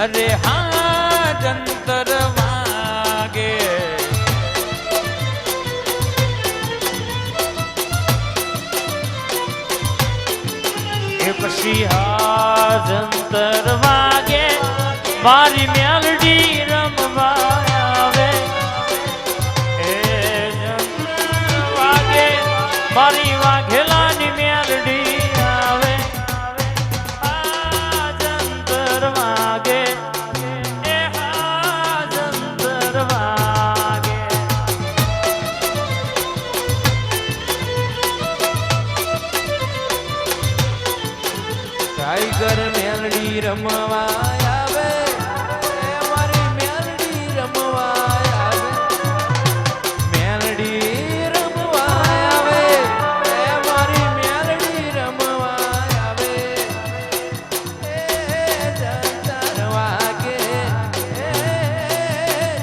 અરે હા જંતર વાગે એ પછી હા જંતર વાગે મારી મેલડી રમવા આવે એ જંતર વાગે મારી વાઘેલાની મેલડી આવે આ જંતર વાગે એ હા જંતર વાગે ટાઈગર મેલડી રમવા આવે એ મારી મેલડી રમવા આવે મેલડી રમવા આવે એ મારી મેલડી રમવા આવે એ જંતર વાગે એ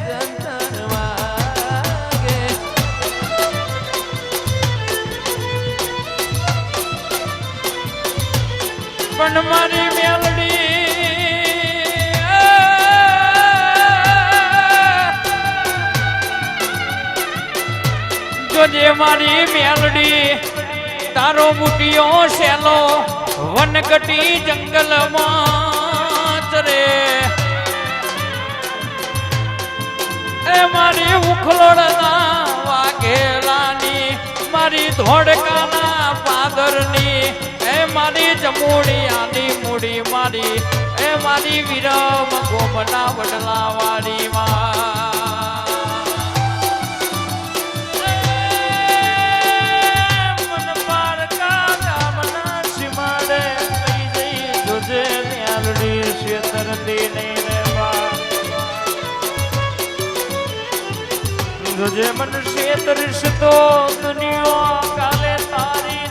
જંતર વાગે પણ મારી મેલડી જોજે મારી મેલડી તારો બુટિયો શેલો વનકટી જંગલમાં ચરે એ મારી ઉખલોડના વાઘેલાની મારી ધોળકાના પાદરની એ મારી જમુડિયાની મૂડી મારી એ મારી વિરમ ગોમના વડલા વાળી મન પારકા ગામના સીમાડે લઈ જઈ જોજે ન્યાલડી શેતરતી નહીં રેવા જોજે મન શેતરીશ તો દુનિયા કાલે તારી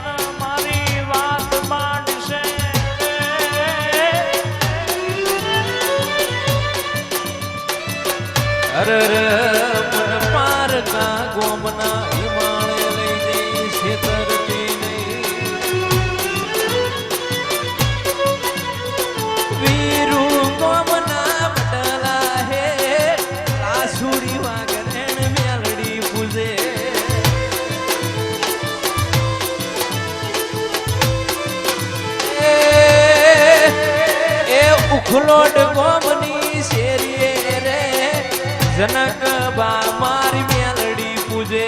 અરર મન પારકા ગોમના હિમાળે લઈ જઈ છેતરતી નહીં વીરુ ગોમના બટલા હે આસુડી વાગરેણ મેલડી પૂજે એ ઉખલોડ ગોમની શેરીએ રે જનક બા મારી મેલડી પૂજે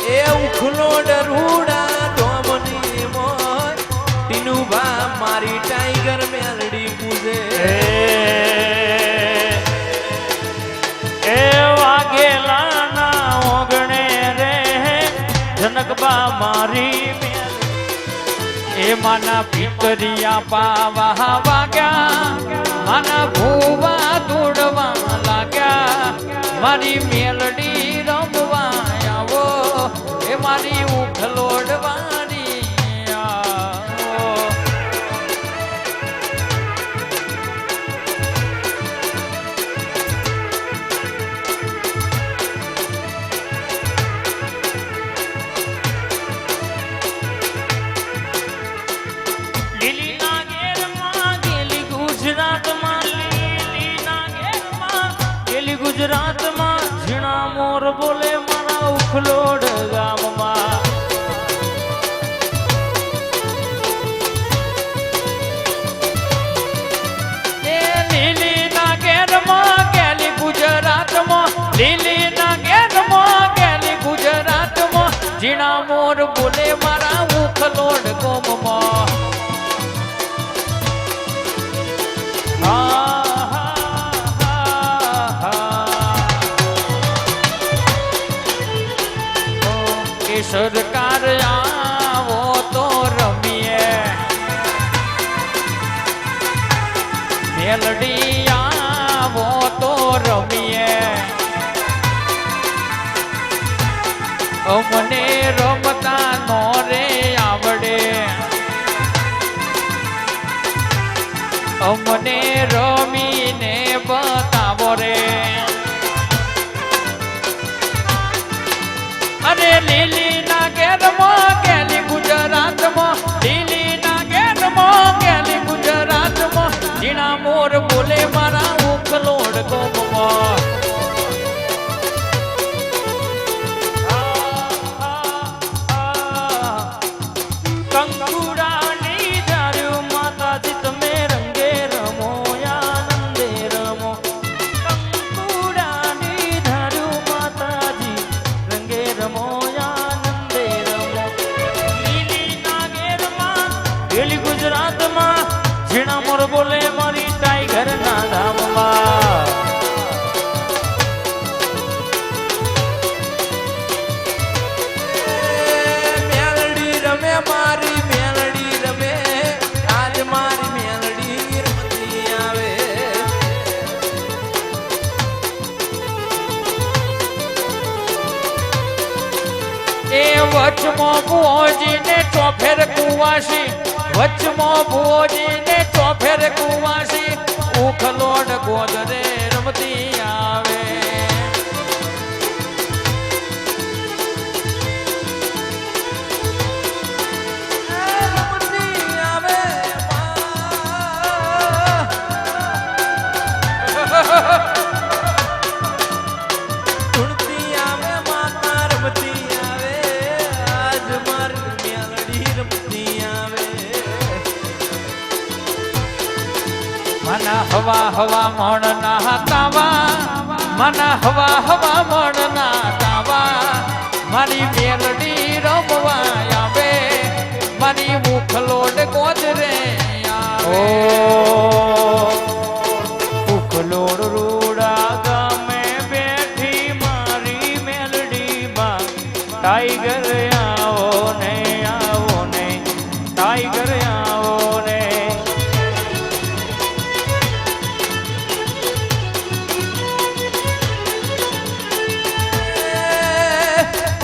એ ઉખલોડ રૂડા ડોમની મોર ટીનું બા મારી ટાઈગર મેલડી પૂજે જનકબા મારી એ માના પીકરિયા પાવા વાગ્યા માના ભૂવા દોડવા લાગ્યા મારી મેલડી રમવા આવો એ મારી ઉખલોડવાની આવો ગુજરાતમાં ઝીણા મોર બોલે મારા ઉખલોડ ગામમાં એ લીલી ના ઘેરમાં ગેલી ગુજરાતમાં લીલી ના ઘેરમાં ગેલી ગુજરાતમાં ઝીણા મોર બોલે મારા ઉખલોડ ગામમાં સરકાર આવો તો રમીએ મેલડી આવો તો રમીએ અમને રમતા નો રે આવડે અમને રમીને રે અરે લીલી ના ઘેરમાં ગેલી ગુજરાતમાં લીલી ના ઘેરમાં ગેલી ગુજરાતમાં જીણા મોર બોલે મારા ઉખલોડ ગોમમાં કંકુડાની ધાર્યું માતાજી તમે રંગે રમો આનંદે રમો કંકુડાની ધાર્યું માતાજી રંગે રમો આનંદે રમો લીલી નાગેરમાં પેલી ગુજરાતમાં ઝીણા મોર બોલે મારી ટાઈગર ના ધામમાં મારી મેલડી રમે આજ મારી મેલડી રમતી આવે એ વચમાં ભોજીને ચોફેર કુવાસી વચમાં ભોજીને ચોફેર કુવાસી ઉખલોડ ગોદરે રમતી આવે મના હવા હવા મણ ના તાવા મના હવા હવા મણ ના તાવા મારી મેલડી રમવા આવે મારી ઉખલોડ ગોદરે આવે ઉખલોડ રૂડા ગામે બેઠી મારી મેલડી માં ટાઈગર આવો ને ટાઈગર આવો ને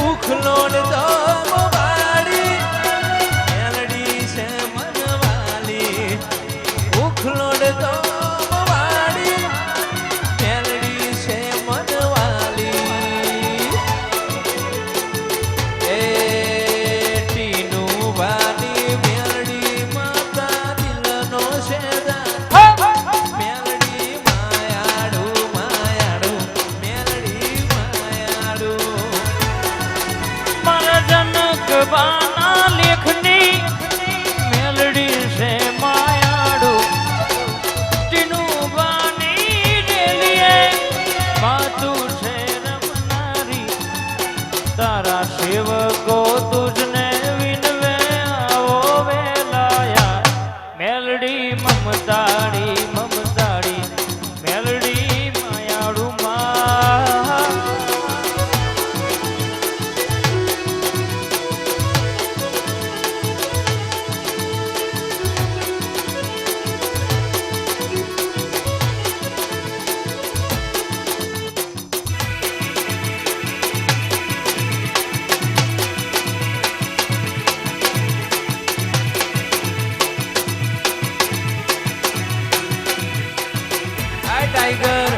ઉખલોડ તો વાળી મેલડી છે મનવાલી ઉખલોડ તો વાળી મેલડી છે મનવાલી એ ટીનું વાલી મેલડી માતા દિલનો શેદા મેલડી માયાડું માયાડું મેલડી માયાડું મારા જનક બાના લેખની મેલડી છે માયાડું ટીનું બાની રેલીએ માતું છે રમનારી તારા સેવકો તુજને વિનવે આવો વેલાયા મેલડી મમતાડી મમતાડી મેલડી માયાડું માં હાય ટાઈગર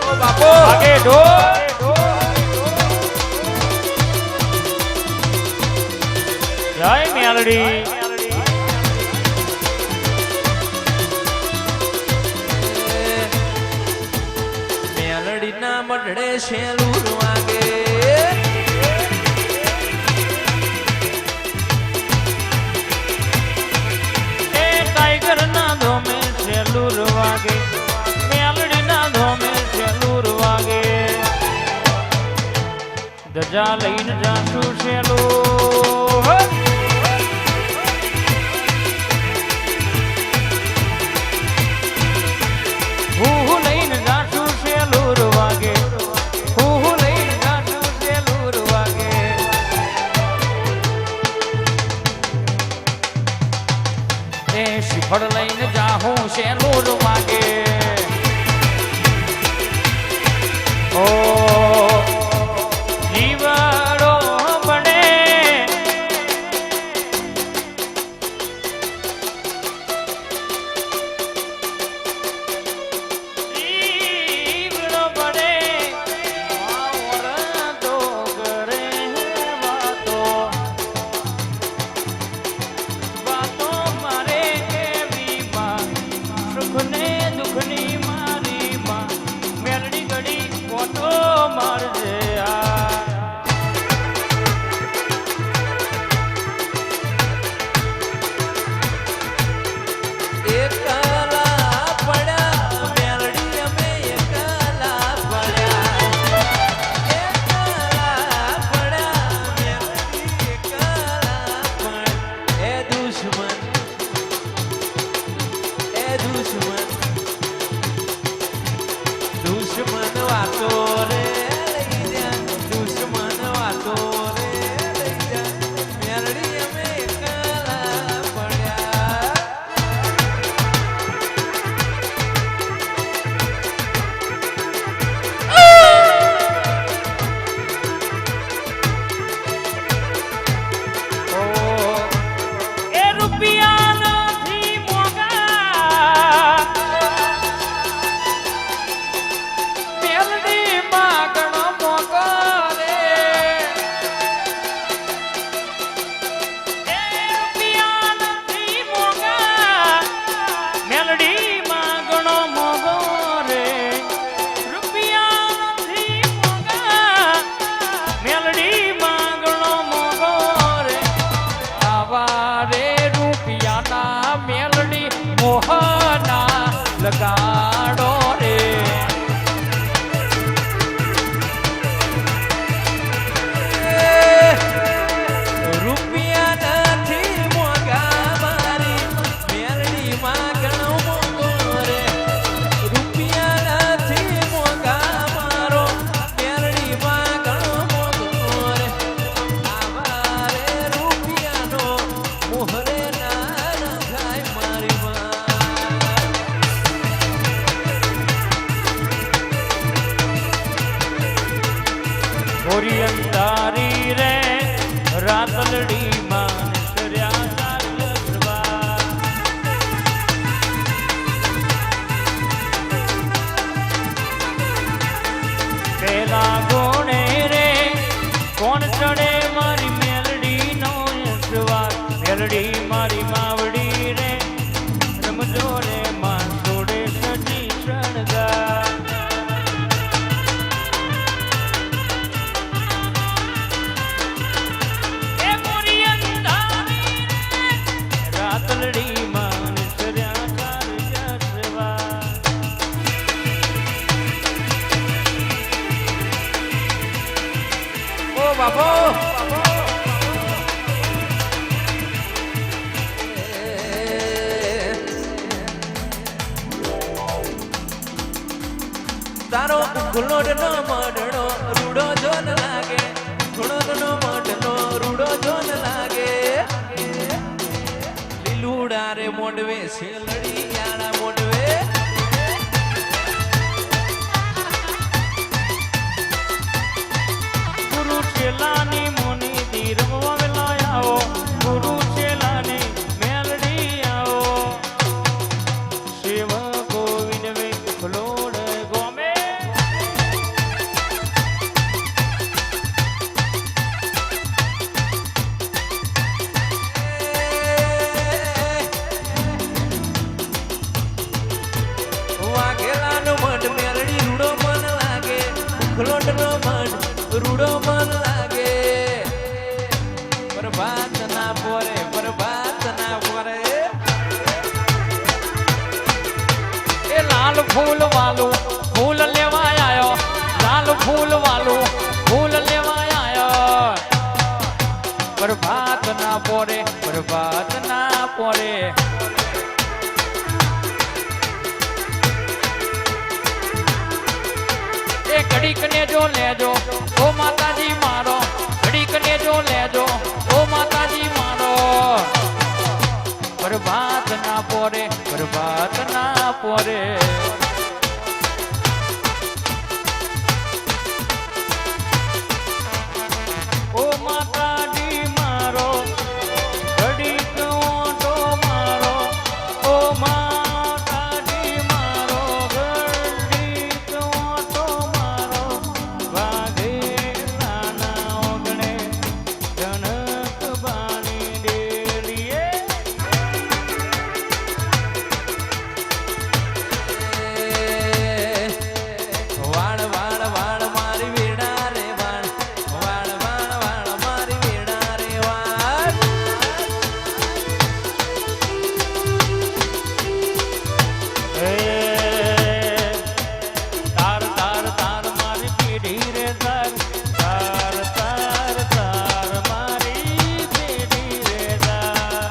ઓ બાપો આગે ઢોલ જય મેલડી મેલડીના મઢડે શેલુર વાગે એ ટાઈગર ના ધોમે છેલુર વાગે મેલડી ના ધોમે છેલુર વાગે ધજા લઈને જાશું છેલું હું લઈને જાશું છેલુર વાગે હું લઈને જાશું છેલુર વાગે એ શિફળ લઈને જાહું છેલુર વાગે ઓ લગાડો રે રૂપિયા નથી મોંઘા મારી મેલડીમાં ઘણો મોંઘો રે રૂપિયા નથી મોંઘા મારો મેલડીમાં ઘણો મોંઘો રે આવા રે રૂપિયાનો મોહરે ના થાય મારી ગોરી અંધારી રે રાતલડી માં સર્યા સારવા પેલા ગોણે રે કોણ ચડે મારી મેલડી નો સવાર મેલડી મારી માવડી રે રમજો રે માં છોડે સજી શણગા રાતલડી માં સર્યા સારવા ઓ બાપો તારો ગુલોડ નો મડણો રૂડો જોન લાગે ગુલોડ નો મડણો રૂડો જોન લાગે લીલુડા રે મોડવે શેલડી યાણા મોડવે ગુરુ ચેલાની મોની દી રમવા વેલા આવો ગુરુ ચેલાની મેલડી આવો શિવ ગોવિંદ વે ફલોડ ગોમે વાઘેલાનો મઢ મેલડી રૂડો મન લાગે ગુલોડનો મઢ રૂડો મન લાગે પ્રભાત ના પોરે એ લાલ ફૂલ વાલું ફૂલ લેવા આયો લાલ ફૂલ વાલું ફૂલ લેવા આયો પ્રભાત ના પોરે એ ઘડીક ને જો લેજો ઓ માતાજી મારો ઘડીક ને જો લેજો ઓ માતાજી મારો પ્રભાત ના પોરે ઓ માતાજી મારો ઘડીક ઓટો મારો ઓ માતાજી મારો ઘડીક ઓટો મારો વાઘે નાના ઓગણે જનક બાણી ડેલીએ વાળ વાળ વાળ મારી વેડા રે વાળ વાળ વાળ વાળ મારી વેડા રે વાળ તાર તાર તાર મારી પીઢી રે તાર તાર તાર તાર મારી પીઢી રે તાર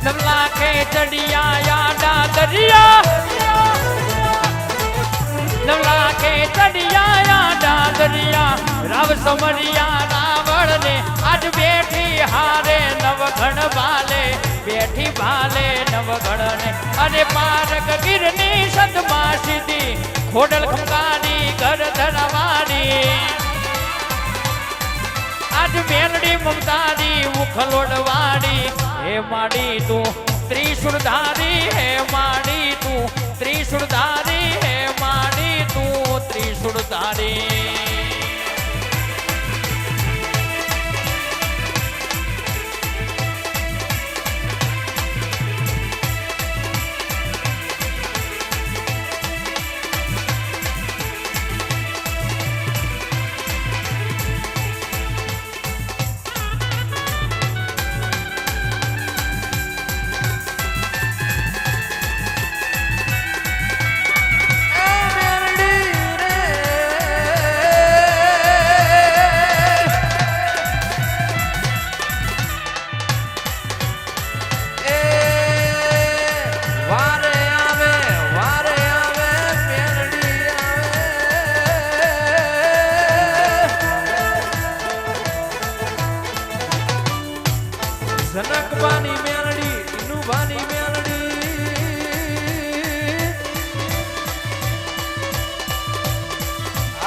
નવલાખે ચડિયા યાડા દરિયા નવલાખે ચડિયા યાડા દરિયા રાવ સમરિયા રાવણ ને આજ બેઠી હારે નવઘણ ભાલે બેઠી ભાલે નવઘણ ને અને પારક ગીરની સદમાં સીધી ખોડલ ખંકાની ઘર ધરવાડી આજ મેલડી મમતાની ઉખલોડવાડી હે માડી તું ત્રિશુળધારી હે માડી તું ત્રિશુળધારી હે માડી તું ત્રિશુળધારી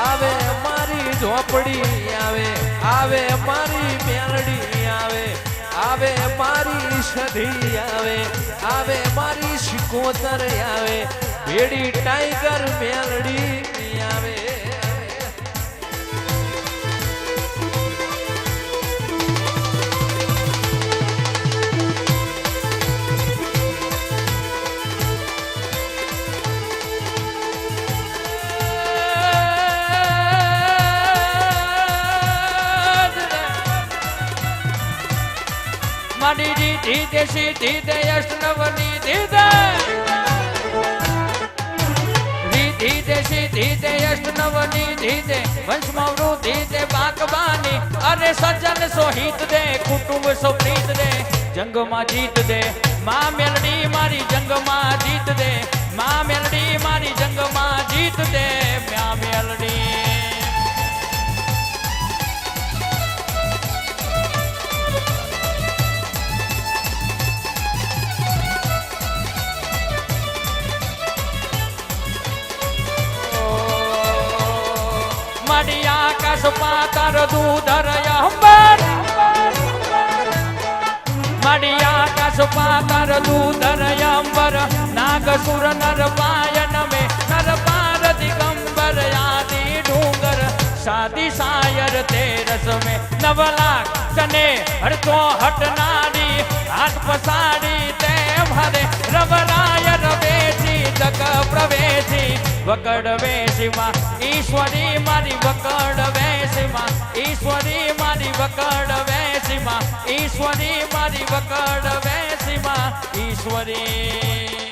આવે મારી ઝોપડી આવે આવે મારી મેલડી આવે આવે મારી સધી આવે આવે મારી શિકોતર આવે ભેડી ટાઈગર મેલડી આવે મારી દીધી દેશી દીધે અષ્ટનવની દીધે રીધી દેશી દીધે અષ્ટનવની દીધે વંશમાં વૃદ્ધિ દે બાકબાની અરે સજ્જન સોહિત દે કુટુંબ સો પ્રીત દે જંગમાં જીત દે માં મેલડી મારી જંગમાં જીત દે માં મેલડી મારી જંગમાં જીત દે માં મેલડી મારી આકાશ પાતાર દૂધર અંબર મારી આકાશ પાતાર દૂધર અંબર નાગસુર નર પાયન મે નર પાર દિગંબર આદિ ડુંગર સાદી સાયર તેરસ મે નવલાખ ચને હરતો હટનારી હાથ પસાડી તે ભરે રવરાય રવેશી જગ પ્રવેશી વકડ વેશીમાં ઈશ્વરી મારી વકડ વેશીમાં ઈશ્વરી મારી વકડ વેશીમાં ઈશ્વરી મારી વકડ વેશીમાં ઈશ્વરી